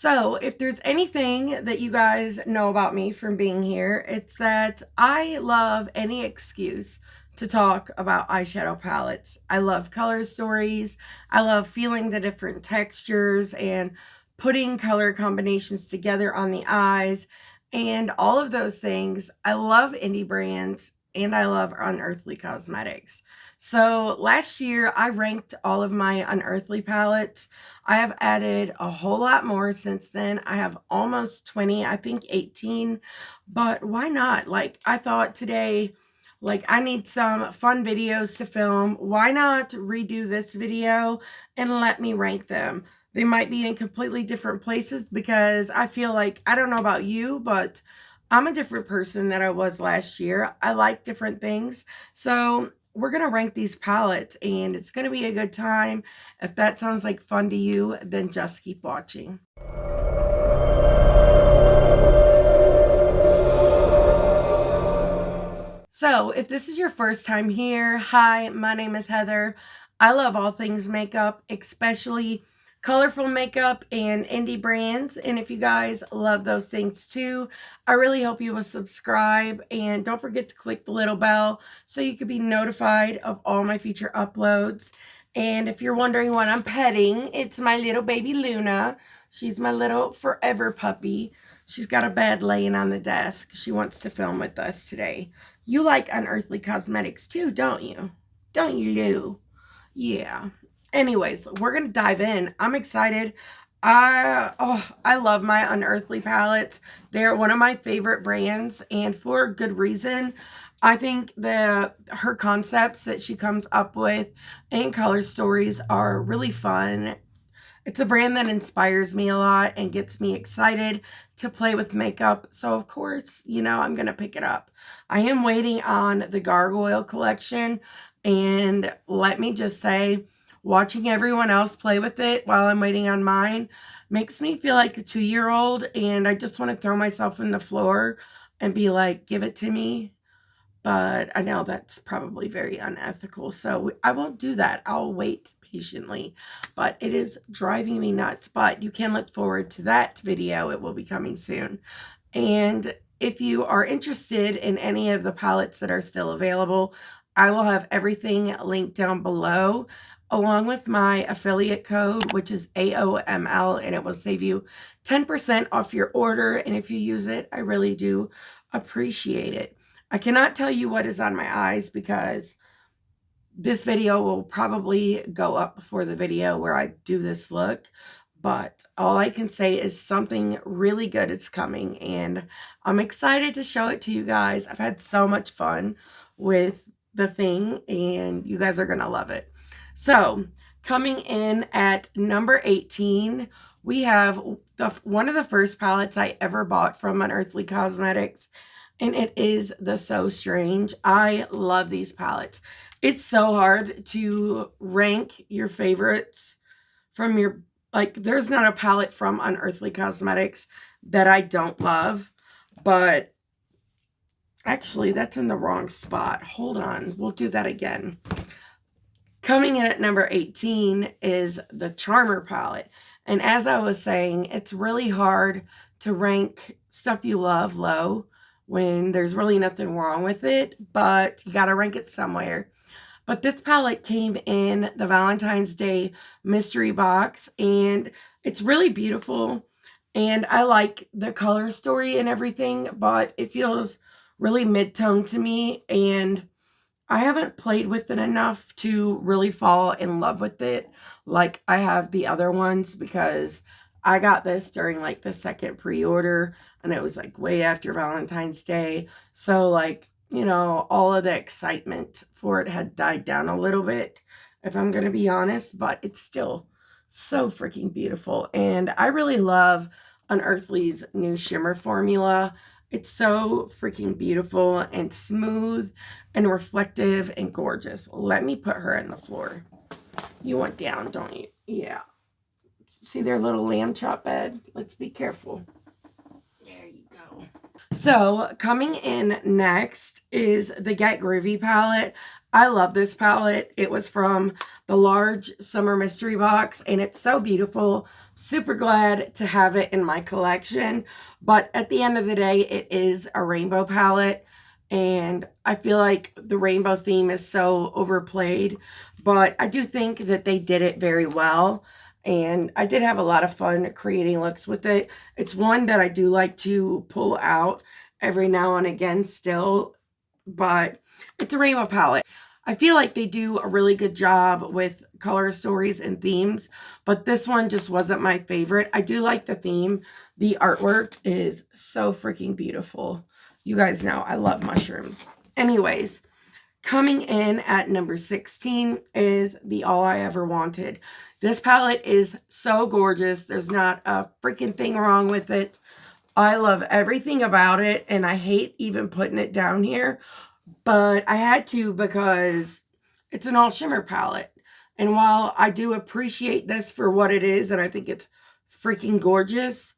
So, if there's anything that you guys know about me from being here, it's that I love any excuse to talk about eyeshadow palettes. I love color stories. I love feeling the different textures and putting color combinations together on the eyes and all of those things. I love indie brands and I love Unearthly Cosmetics. So, last year I ranked all of my Unearthly palettes. I have added a whole lot more since then. I have almost 20, I think 18, but why not? Like, I thought today, like, I need some fun videos to film. Why not redo this video and let me rank them? They might be in completely different places because I feel like, I don't know about you, but I'm a different person than I was last year. I like different things. So we're going to rank these palettes and it's going to be a good time. If that sounds like fun to you, then just keep watching. So if this is your first time here, hi, my name is Heather. I love all things makeup, especially colorful makeup and indie brands. And if you guys love those things too, I really hope you will subscribe and don't forget to click the little bell so you can be notified of all my future uploads. And if you're wondering what I'm petting, it's my little baby Luna. She's my little forever puppy. She's got a bed laying on the desk. She wants to film with us today. You like Unearthly Cosmetics too, don't you? Don't you, Lou? Yeah. Anyways, we're going to dive in. I'm excited. I love my Unearthly palettes. They're one of my favorite brands and for good reason. I think her concepts that she comes up with and color stories are really fun. It's a brand that inspires me a lot and gets me excited to play with makeup. So, of course, I'm going to pick it up. I am waiting on the Gargoyle collection. And let me just say, watching everyone else play with it while I'm waiting on mine makes me feel like a 2-year-old. And I just want to throw myself on the floor and be like, give it to me. But I know that's probably very unethical. So I won't do that. I'll wait patiently. But it is driving me nuts. But you can look forward to that video. It will be coming soon. And if you are interested in any of the palettes that are still available, I will have everything linked down below along with my affiliate code, which is AOML, and it will save you 10% off your order. And if you use it, I really do appreciate it. I cannot tell you what is on my eyes because this video will probably go up before the video where I do this look. But all I can say is something really good is coming. And I'm excited to show it to you guys. I've had so much fun with the thing. And you guys are going to love it. So coming in at number 18, we have one of the first palettes I ever bought from Unearthly Cosmetics. And it is the So Strange. I love these palettes. It's so hard to rank your favorites from your, like, there's not a palette from Unearthly Cosmetics that I don't love. But actually, that's in the wrong spot. Hold on. We'll do that again. Coming in at number 18 is the Charmer palette. And as I was saying, it's really hard to rank stuff you love low when there's really nothing wrong with it, but you gotta rank it somewhere. But this palette came in the Valentine's Day mystery box, and it's really beautiful. And I like the color story and everything, but it feels really mid-tone to me, and I haven't played with it enough to really fall in love with it like I have the other ones because I got this during like the second pre-order and it was like way after Valentine's Day. So like, all of the excitement for it had died down a little bit, if I'm going to be honest, but it's still so freaking beautiful. And I really love Unearthly's new shimmer formula. It's so freaking beautiful and smooth and reflective and gorgeous. Let me put her on the floor. You want down, don't you? Yeah. See their little lamb chop bed? Let's be careful. There you go. So coming in next is the Get Groovy palette. I love this palette. It was from the large summer mystery box and it's so beautiful. Super glad to have it in my collection. But at the end of the day, it is a rainbow palette. And I feel like the rainbow theme is so overplayed. But I do think that they did it very well. And I did have a lot of fun creating looks with it. It's one that I do like to pull out every now and again still. But it's a rainbow palette. I feel like they do a really good job with color stories and themes, but this one just wasn't my favorite. I do like the theme. The artwork is so freaking beautiful. You guys know I love mushrooms. Anyways, coming in at number 16 is the All I Ever Wanted. This palette is so gorgeous. There's not a freaking thing wrong with it. I love everything about it, and I hate even putting it down here. But I had to because it's an all shimmer palette. And while I do appreciate this for what it is, and I think it's freaking gorgeous,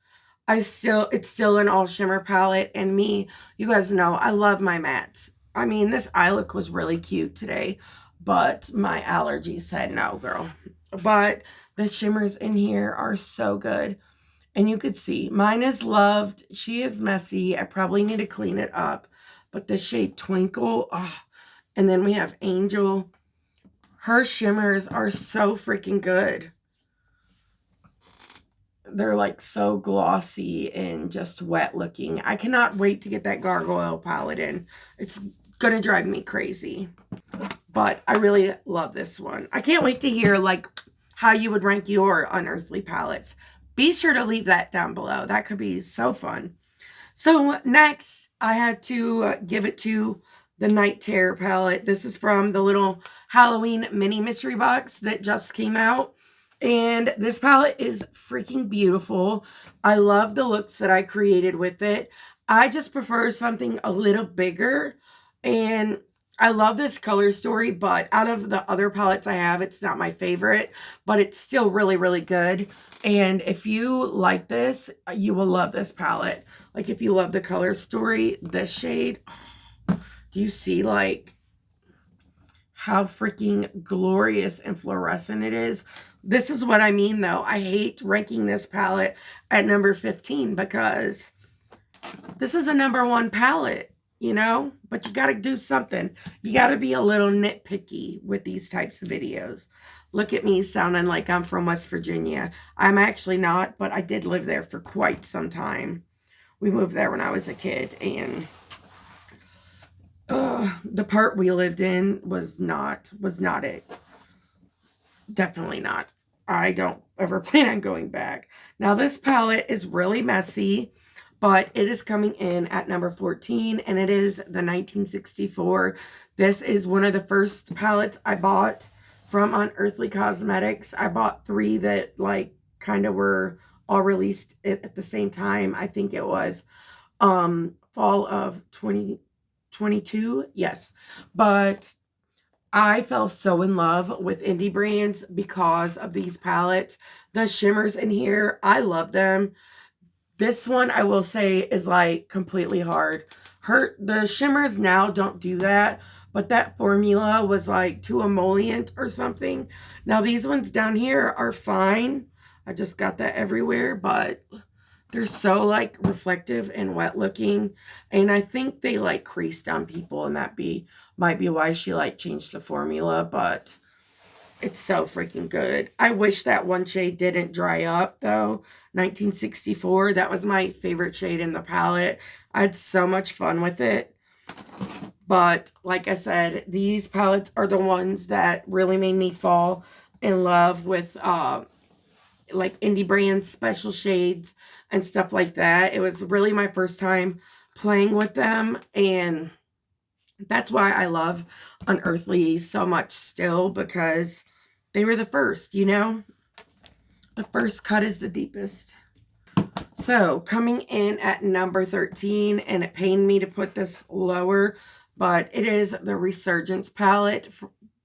it's still an all shimmer palette. And me, you guys know, I love my mattes. I mean, this eye look was really cute today, but my allergy said no, girl. But the shimmers in here are so good. And you could see, mine is Loved. She is messy. I probably need to clean it up. But the shade Twinkle, oh, and then we have Angel. Her shimmers are so freaking good. They're like so glossy and just wet looking. I cannot wait to get that Gargoyle palette in. It's gonna drive me crazy. But I really love this one. I can't wait to hear like how you would rank your Unearthly palettes. Be sure to leave that down below. That could be so fun. So next, I had to give it to the Night Terror palette. This is from the little Halloween mini mystery box that just came out. And this palette is freaking beautiful. I love the looks that I created with it. I just prefer something a little bigger. And I love this color story, but out of the other palettes I have, it's not my favorite, but it's still really, really good. And if you like this, you will love this palette. Like if you love the color story, this shade, do you see like how freaking glorious and fluorescent it is? This is what I mean though. I hate ranking this palette at number 15 because this is a number 1 palette. You know, but you got to do something. You got to be a little nitpicky with these types of videos. Look at me sounding like I'm from West Virginia. I'm actually not, but I did live there for quite some time. We moved there when I was a kid, and the part we lived in was not it. Definitely not. I don't ever plan on going back. Now, this palette is really messy. But it is coming in at number 14, and it is the 1964. This is one of the first palettes I bought from Unearthly Cosmetics. I bought 3 that like kind of were all released at the same time. I think it was fall of 2022. Yes. But I fell so in love with indie brands because of these palettes. The shimmers in here, I love them. This one, I will say, is like completely hard. The shimmers now don't do that, but that formula was like too emollient or something. Now these ones down here are fine. I just got that everywhere, but they're so like reflective and wet looking. And I think they like creased on people, and that might be why she like changed the formula, but it's so freaking good. I wish that one shade didn't dry up, though. 1964, that was my favorite shade in the palette. I had so much fun with it. But, like I said, these palettes are the ones that really made me fall in love with, like, indie brands, special shades, and stuff like that. It was really my first time playing with them, and that's why I love Unearthly so much still, because they were the first, you know? The first cut is the deepest. So, coming in at number 13, and it pained me to put this lower, but it is the Resurgence palette.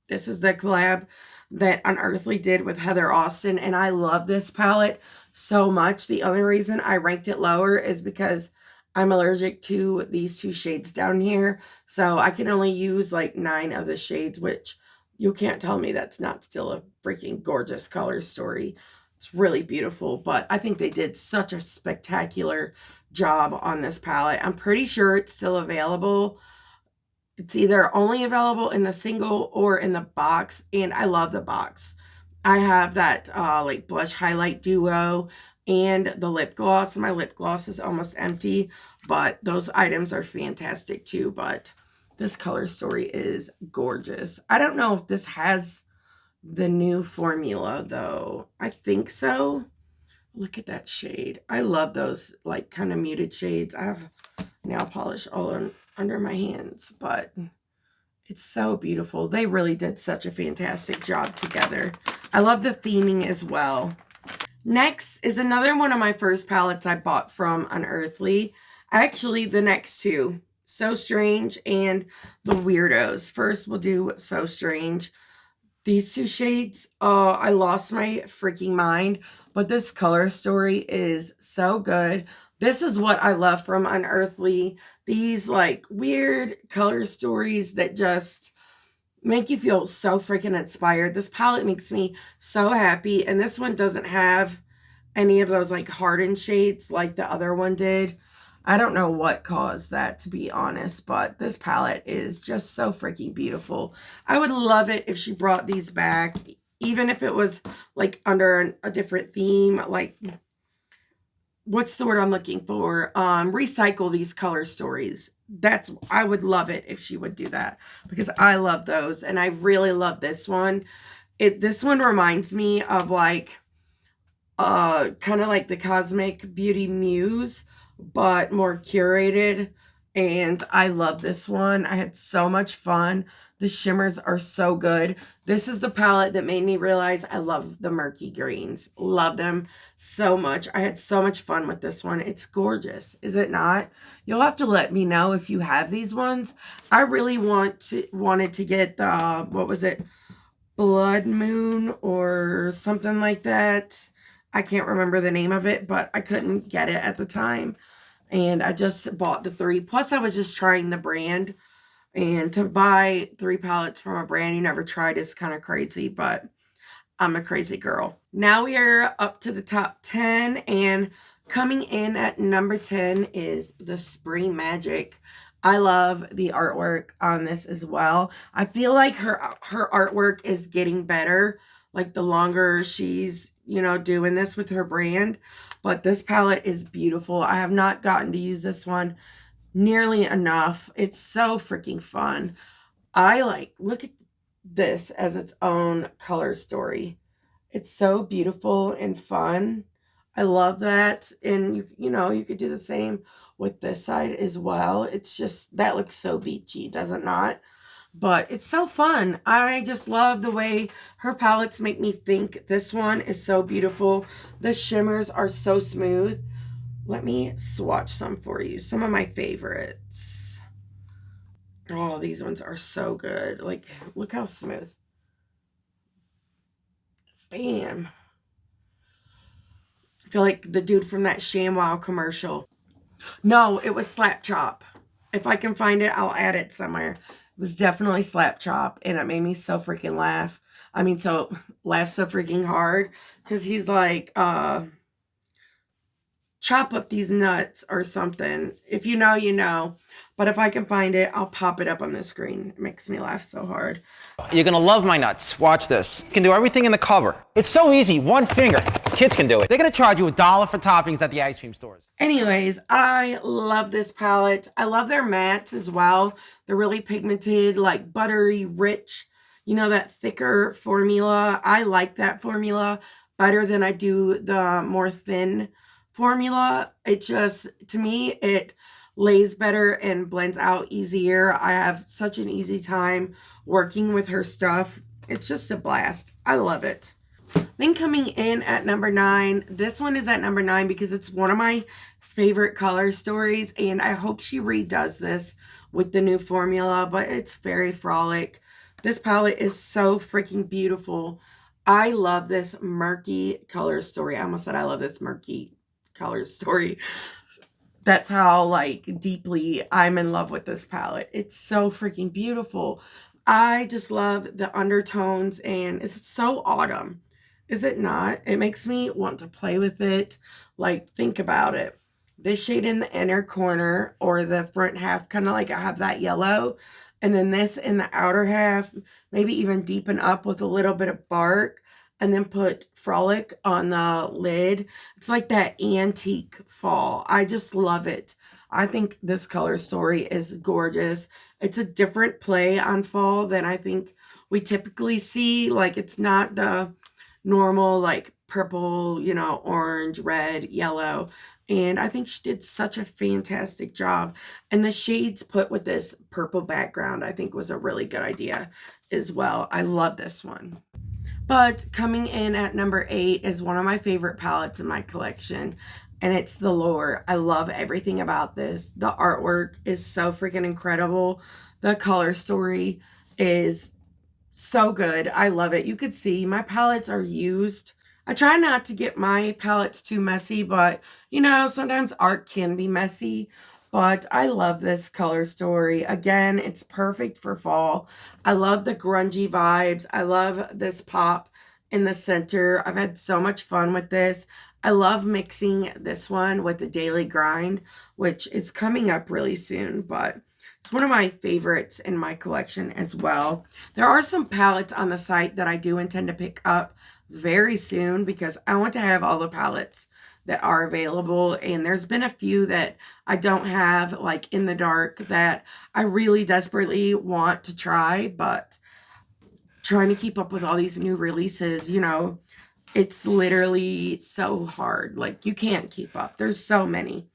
This is the collab that Unearthly did with Heather Austin, and I love this palette so much. The only reason I ranked it lower is because I'm allergic to these 2 shades down here, so I can only use like 9 of the shades, which you can't tell me that's not still a freaking gorgeous color story. It's really beautiful, but I think they did such a spectacular job on this palette. I'm pretty sure it's still available. It's either only available in the single or in the box, and I love the box. I have that like blush highlight duo and the lip gloss. My lip gloss is almost empty, but those items are fantastic too. But this color story is gorgeous. I don't know if this has the new formula though. I think so. Look at that shade. I love those like kind of muted shades. I have nail polish all under my hands, but it's so beautiful. They really did such a fantastic job together. I love the theming as well. Next is another one of my first palettes I bought from Unearthly. Actually, the next two, So Strange and The Weirdos. First, we'll do So Strange. These 2 shades, oh, I lost my freaking mind. But this color story is so good. This is what I love from Unearthly. These like weird color stories that just make you feel so freaking inspired. This palette makes me so happy. And this one doesn't have any of those like hardened shades like the other one did. I don't know what caused that, to be honest, but this palette is just so freaking beautiful. I would love it if she brought these back, even if it was like under a different theme, like what's the word I'm looking for? Recycle these color stories. I would love it if she would do that because I love those and I really love this one. This one reminds me of like kind of like the Cosmic Beauty Muse, but more curated. And I love this one. I had so much fun. The shimmers are so good. This is the palette that made me realize I love the murky greens. Love them so much. I had so much fun with this one. It's gorgeous, is it not? You'll have to let me know if you have these ones. I really wanted to get the, what was it? Blood Moon or something like that. I can't remember the name of it, but I couldn't get it at the time. And I just bought the 3. Plus, I was just trying the brand. And to buy 3 palettes from a brand you never tried is kind of crazy, but I'm a crazy girl. Now we are up to the top 10, and coming in at number 10 is the Spring Magic. I love the artwork on this as well. I feel like her artwork is getting better, like the longer she's, doing this with her brand. But this palette is beautiful. I have not gotten to use this one nearly enough. It's so freaking fun. Look at this as its own color story. It's so beautiful and fun. I love that. And you could do the same with this side as well. It's just, that looks so beachy, does it not? But it's so fun. I just love the way her palettes make me think. This one is so beautiful. The shimmers are so smooth. Let me swatch some for you. Some of my favorites. Oh, these ones are so good. Like, look how smooth. Bam. I feel like the dude from that ShamWow commercial. No, it was Slap Chop. If I can find it, I'll add it somewhere. It was definitely Slap Chop, and it made me so freaking laugh. I mean, laugh so freaking hard because he's like, chop up these nuts or something. If you know, you know. But if I can find it, I'll pop it up on the screen. It makes me laugh so hard. You're gonna love my nuts. Watch this. You can do everything in the cover. It's so easy, one finger. Kids can do it. They're gonna charge you $1 for toppings at the ice cream stores. Anyways, I love this palette. I love their mattes as well. They're really pigmented, like buttery, rich, that thicker formula. I like that formula better than I do the more thin formula. It just, to me, it lays better and blends out easier. I have such an easy time working with her stuff. It's just a blast. I love it. Then coming in at number 9, this one is at number 9 because it's one of my favorite color stories, and I hope she redoes this with the new formula, but it's very Frolic. This palette is so freaking beautiful. I love this murky color story. I almost said I love this murky color story. That's how like deeply I'm in love with this palette. It's so freaking beautiful. I just love the undertones and it's so autumn. Is it not? It makes me want to play with it. Like, think about it. This shade in the inner corner or the front half, kind of like I have that yellow. And then this in the outer half, maybe even deepen up with a little bit of bark. And then put Frolic on the lid. It's like that antique fall. I just love it. I think this color story is gorgeous. It's a different play on fall than I think we typically see. Like, it's not the normal, like, purple, you know, orange, red, yellow. And I think she did such a fantastic job. And the shades put with this purple background, I think was a really good idea as well. I love this one. But coming in at number 8 is one of my favorite palettes in my collection, and it's the Lure. I love everything about this. The artwork is so freaking incredible. The color story is so good. I love it. You could see my palettes are used. I try not to get my palettes too messy, but you know, sometimes art can be messy. But I love this color story. Again, it's perfect for fall. I love the grungy vibes. I love this pop in the center. I've had so much fun with this. I love mixing this one with the Daily Grind, which is coming up really soon, but it's one of my favorites in my collection as well. There are some palettes on the site that I do intend to pick up very soon because I want to have all the palettes that are available. And there's been a few that I don't have, like in the dark, that I really desperately want to try, but trying to keep up with all these new releases, you know, it's literally so hard. Like, you can't keep up. There's so many.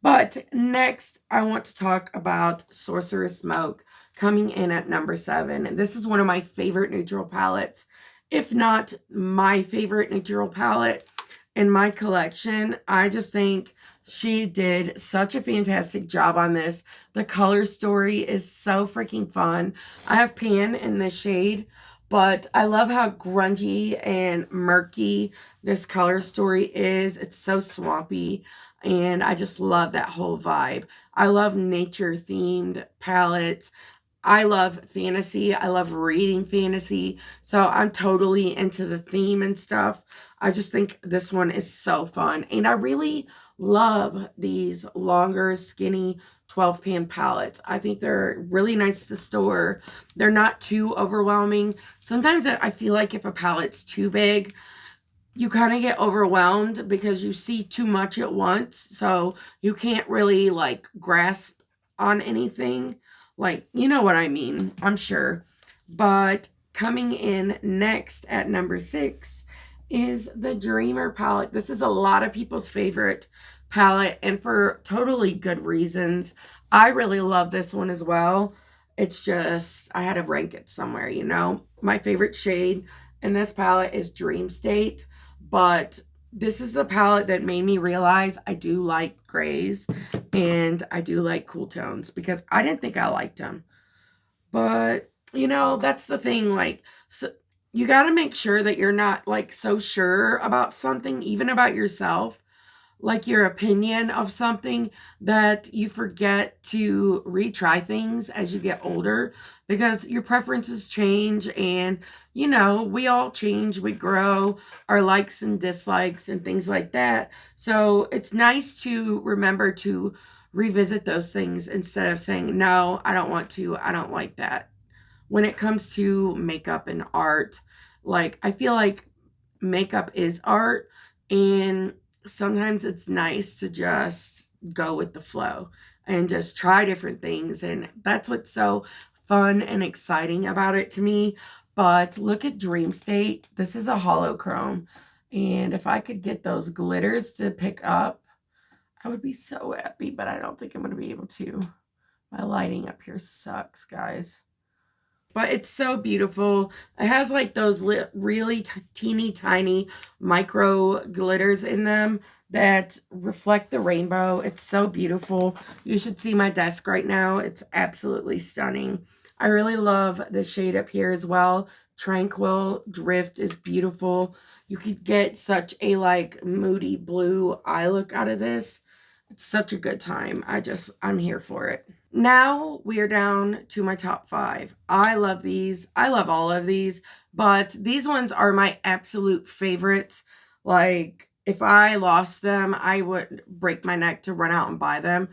But next, I want to talk about Sorcerer Smoke coming in at number 7. And this is one of my favorite neutral palettes, if not my favorite neutral palette in my collection. I just think she did such a fantastic job on this. The color story is so freaking fun. I have Pan in this shade, but I love how grungy and murky this color story is. It's so swampy, and I just love that whole vibe. I love nature-themed palettes. I love fantasy. I love reading fantasy. So I'm totally into the theme and stuff. I just think this one is so fun. And I really love these longer, skinny 12 pan palettes. I think they're really nice to store. They're not too overwhelming. Sometimes I feel like if a palette's too big, you kind of get overwhelmed because you see too much at once. So you can't really like grasp on anything. Like, you know what I mean, I'm sure. But coming in next at number 6 is the Dreamer palette. This is a lot of people's favorite palette, and for totally good reasons. I really love this one as well. It's just, I had to rank it somewhere, you know. My favorite shade in this palette is Dream State, but this is the palette that made me realize I do like grays and I do like cool tones because I didn't think I liked them. But, you know, that's the thing. Like, so you got to make sure that you're not like so sure about something, even about yourself, like your opinion of something, that you forget to retry things as you get older because your preferences change, and you know, we all change, we grow, our likes and dislikes and things like that. So it's nice to remember to revisit those things instead of saying, no, I don't want to, I don't like that. When it comes to makeup and art, like, I feel like makeup is art, and sometimes it's nice to just go with the flow and just try different things. And that's what's so fun and exciting about it to me. But look at Dream State. This is a holochrome. And if I could get those glitters to pick up, I would be so happy, but I don't think I'm going to be able to. My lighting up here sucks, guys. But it's so beautiful. It has like those really teeny tiny micro glitters in them that reflect the rainbow. It's so beautiful. You should see my desk right now. It's absolutely stunning. I really love the shade up here as well. Tranquil Drift is beautiful. You could get such a like moody blue eye look out of this. It's such a good time. I'm here for it. Now we are down to my top 5. I love these. I love all of these, but these ones are my absolute favorites. Like, if I lost them, I would break my neck to run out and buy them.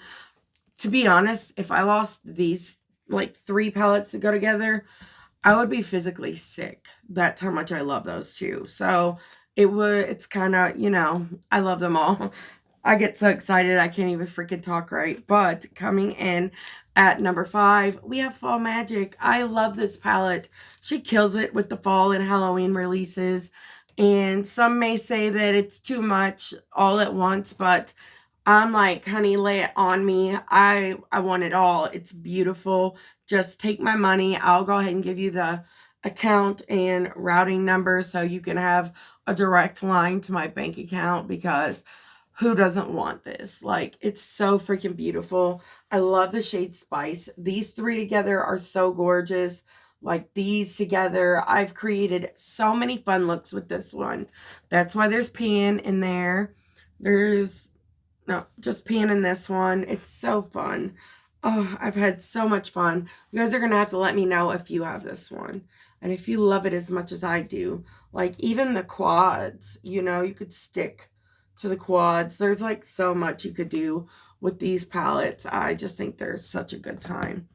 To be honest, if I lost these like 3 palettes to go together, I would be physically sick. That's how much I love those two. So it's kind of, I love them all. I get so excited I can't even freaking talk right. But coming in at number 5, we have Fall Magic. I love this palette. She kills it with the fall and Halloween releases. And some may say that it's too much all at once, but I'm like, honey, lay it on me. I want it all. It's beautiful. Just take my money. I'll go ahead and give you the account and routing number so you can have a direct line to my bank account, because who doesn't want this? Like, it's so freaking beautiful. I love the shade Spice. These 3 together are so gorgeous. Like, these together, I've created so many fun looks with this one. That's why there's pan in there. No, just pan in this one. It's so fun. Oh, I've had so much fun. You guys are going to have to let me know if you have this one. And if you love it as much as I do. Like, even the quads, you could stick to the quads. There's like so much you could do with these palettes. I just think they're such a good time.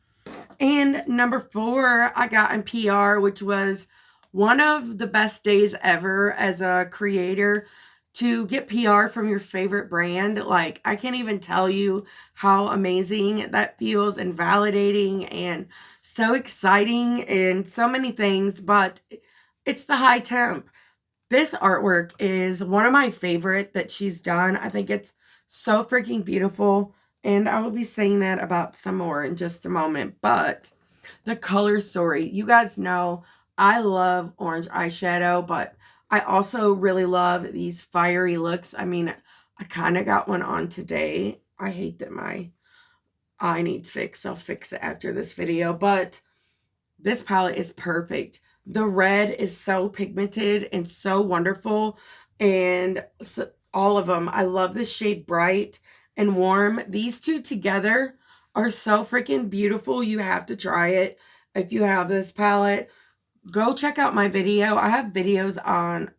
And number 4, I got in PR, which was one of the best days ever as a creator, to get PR from your favorite brand. Like, I can't even tell you how amazing that feels, and validating, and so exciting, and so many things. But it's the High Temp. This artwork is one of my favorite that she's done. I think it's so freaking beautiful, and I will be saying that about some more in just a moment. But the color story, you guys know I love orange eyeshadow, but I also really love these fiery looks. I mean, I kind of got one on today. I hate that my eye needs fixed. I'll fix it after this video, but this palette is perfect. The red is so pigmented and so wonderful, and all of them. I love this shade Bright and Warm. These two together are so freaking beautiful. You have to try it if you have this palette. Go check out my video. I have videos on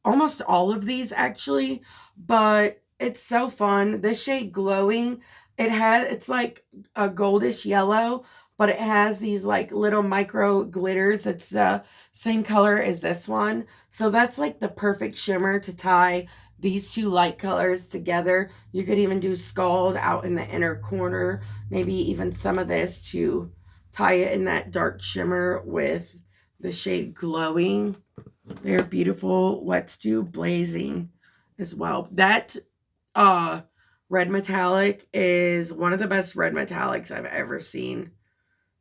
almost all of these actually, but it's so fun. This shade Glowing, it's like a goldish yellow, but it has these like little micro glitters. It's the same color as this one. So that's like the perfect shimmer to tie these 2 light colors together. You could even do Scald out in the inner corner, maybe even some of this to tie it in that dark shimmer with the shade Glowing. They're beautiful. Let's do Blazing as well. That red metallic is one of the best red metallics I've ever seen.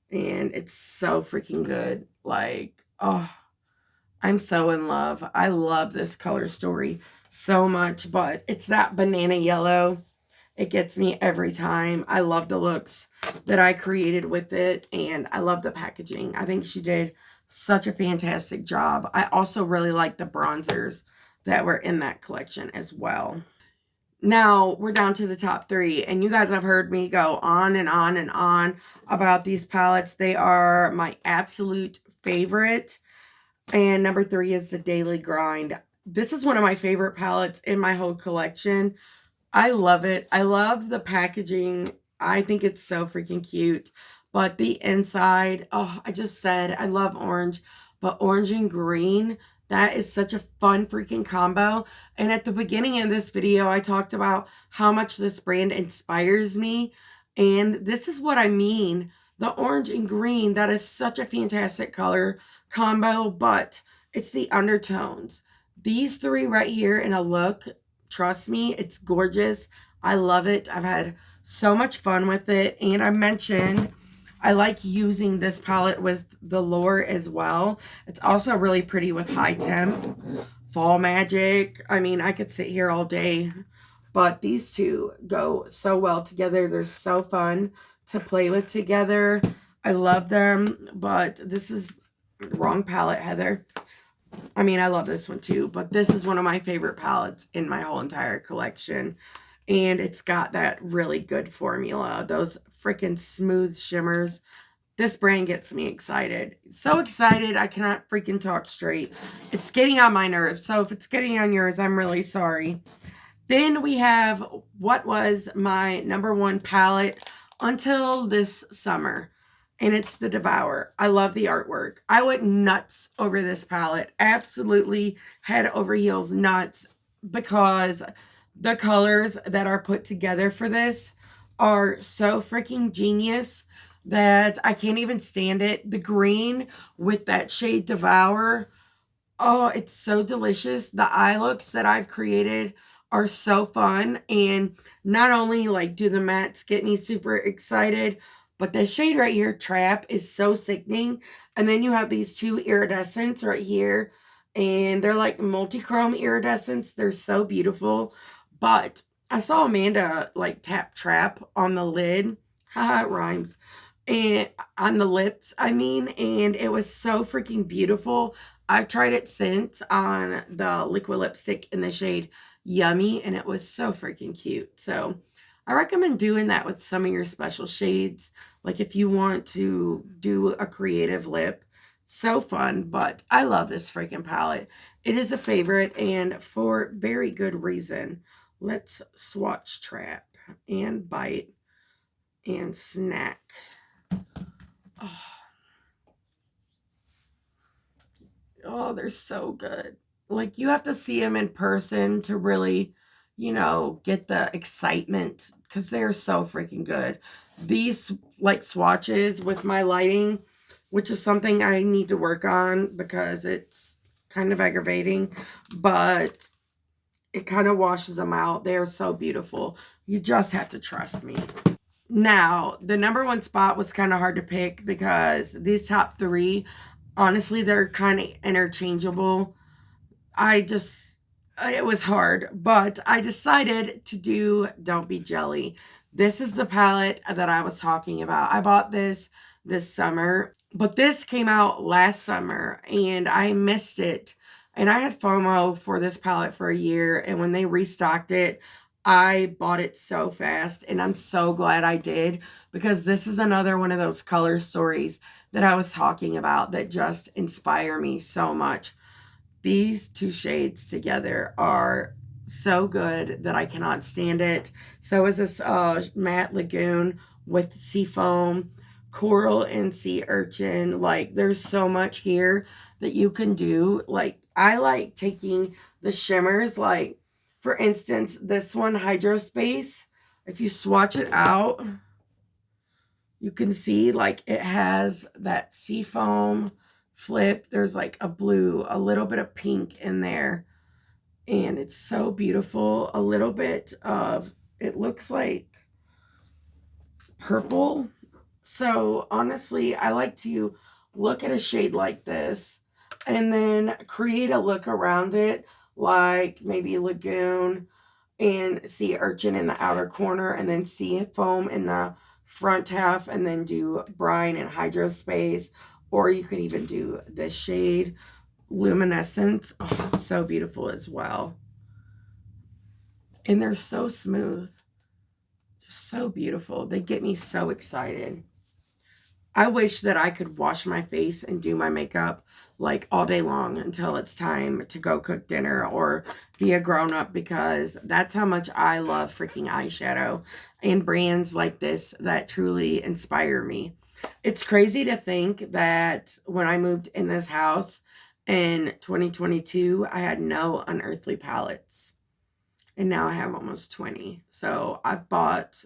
And it's so freaking good. Like, oh, I'm so in love. I love this color story so much, but it's that banana yellow. It gets me every time. I love the looks that I created with it, and I love the packaging. I think she did such a fantastic job. I also really like the bronzers that were in that collection as well. Now we're down to the top 3, and you guys have heard me go on and on and on about these palettes. They are my absolute favorite. And number 3 is the Daily Grind. This is one of my favorite palettes in my whole collection. I love it. I love the packaging. I think it's so freaking cute. But the inside, oh, I just said I love orange, but orange and green, that is such a fun freaking combo. And at the beginning of this video, I talked about how much this brand inspires me. And this is what I mean. The orange and green, that is such a fantastic color combo, but it's the undertones. These 3 right here in a look, trust me, it's gorgeous. I love it. I've had so much fun with it. And I mentioned I like using this palette with the Lure as well. It's also really pretty with High Temp. Fall Magic. I mean, I could sit here all day, but these 2 go so well together. They're so fun to play with together. I love them, but this is the wrong palette, Heather. I mean, I love this one too, but this is one of my favorite palettes in my whole entire collection. and it's got that really good formula, those freaking smooth shimmers. This brand gets me excited. So excited, I cannot freaking talk straight. It's getting on my nerves. So if it's getting on yours, I'm really sorry. Then we have what was my number one palette until this summer, and it's the DEVOUR. I love the artwork. I went nuts over this palette. Absolutely head over heels nuts, because the colors that are put together for this are so freaking genius that I can't even stand it. The green with that shade DEVOUR. Oh, it's so delicious. The eye looks that I've created are so fun. And not only like do the mattes get me super excited, but the shade right here, Trap, is so sickening. And then you have these two iridescents right here. And they're like multi-chrome iridescents. They're so beautiful. But I saw Amanda like tap Trap on the lid. Haha, it rhymes. And on the lips, I mean, and it was so freaking beautiful. I've tried it since on the liquid lipstick in the shade Yummy, and it was so freaking cute. So I recommend doing that with some of your special shades. Like if you want to do a creative lip, so fun. But I love this freaking palette. It is a favorite, and for very good reason. Let's swatch Trap and Bite and Snack. Oh, oh, they're so good. Like, you have to see them in person to really, get the excitement, because they're so freaking good. These, like, swatches with my lighting, which is something I need to work on because it's kind of aggravating, but it kind of washes them out. They are so beautiful. You just have to trust me. Now, the number one spot was kind of hard to pick because these top three, honestly, they're kind of interchangeable. It was hard, but I decided to do Don't Be Jelly. This is the palette that I was talking about. I bought this summer, but this came out last summer and I missed it. And I had FOMO for this palette for a year, and when they restocked it, I bought it so fast, and I'm so glad I did, because this is another one of those color stories that I was talking about that just inspire me so much. These two shades together are so good that I cannot stand it. So is this matte lagoon with sea foam, coral, and sea urchin. Like, there's so much here that you can do. Like, I like taking the shimmers, like, for instance, this one, Hydrospace. If you swatch it out, you can see like it has that sea foam flip. There's like a blue, a little bit of pink in there, and it's so beautiful. A little bit of, it looks like purple. So honestly, I like to look at a shade like this and then create a look around it, like maybe lagoon and sea urchin in the outer corner, and then sea foam in the front half, and then do brine and hydrospace. Or you could even do this shade, luminescent. Oh, it's so beautiful as well. And they're so smooth. Just so beautiful. They get me so excited. I wish that I could wash my face and do my makeup like all day long until it's time to go cook dinner or be a grown up, because that's how much I love freaking eyeshadow and brands like this that truly inspire me. It's crazy to think that when I moved in this house in 2022, I had no Unearthly palettes. And now I have almost 20. So I've bought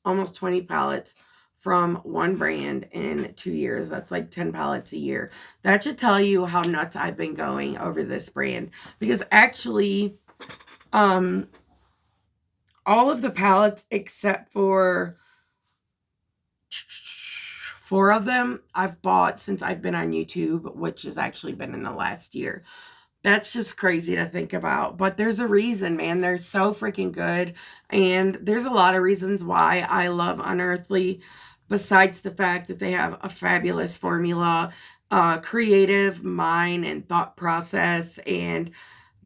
almost 20 palettes from one brand in 2 years. That's like 10 palettes a year. That should tell you how nuts I've been going over this brand. Because actually, all of the palettes except for 4 of them I've bought since I've been on YouTube, which has actually been in the last year. That's just crazy to think about. But there's a reason, man. They're so freaking good. And there's a lot of reasons why I love Unearthly, besides the fact that they have a fabulous formula, creative mind and thought process, and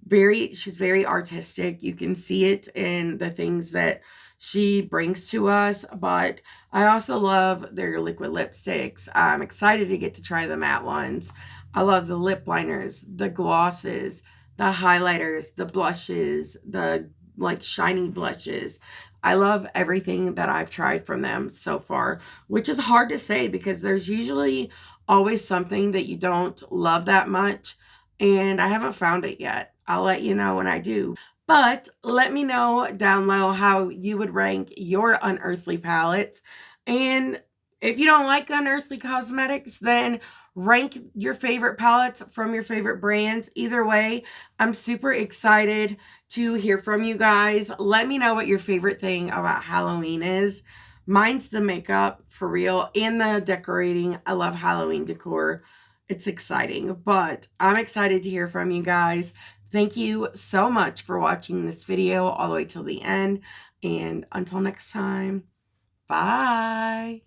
she's very artistic. You can see it in the things that she brings to us, but I also love their liquid lipsticks. I'm excited to get to try the matte ones. I love the lip liners, the glosses, the highlighters, the blushes, the like shiny blushes. I love everything that I've tried from them so far, which is hard to say because there's usually always something that you don't love that much, and I haven't found it yet. I'll let you know when I do. But let me know down below how you would rank your unearthly palettes. And if you don't like Unearthly Cosmetics, then rank your favorite palettes from your favorite brands. Either way, I'm super excited to hear from you guys. Let me know what your favorite thing about Halloween is. Mine's the makeup, for real, and the decorating. I love Halloween decor. It's exciting, but I'm excited to hear from you guys. Thank you so much for watching this video all the way till the end. And until next time, bye.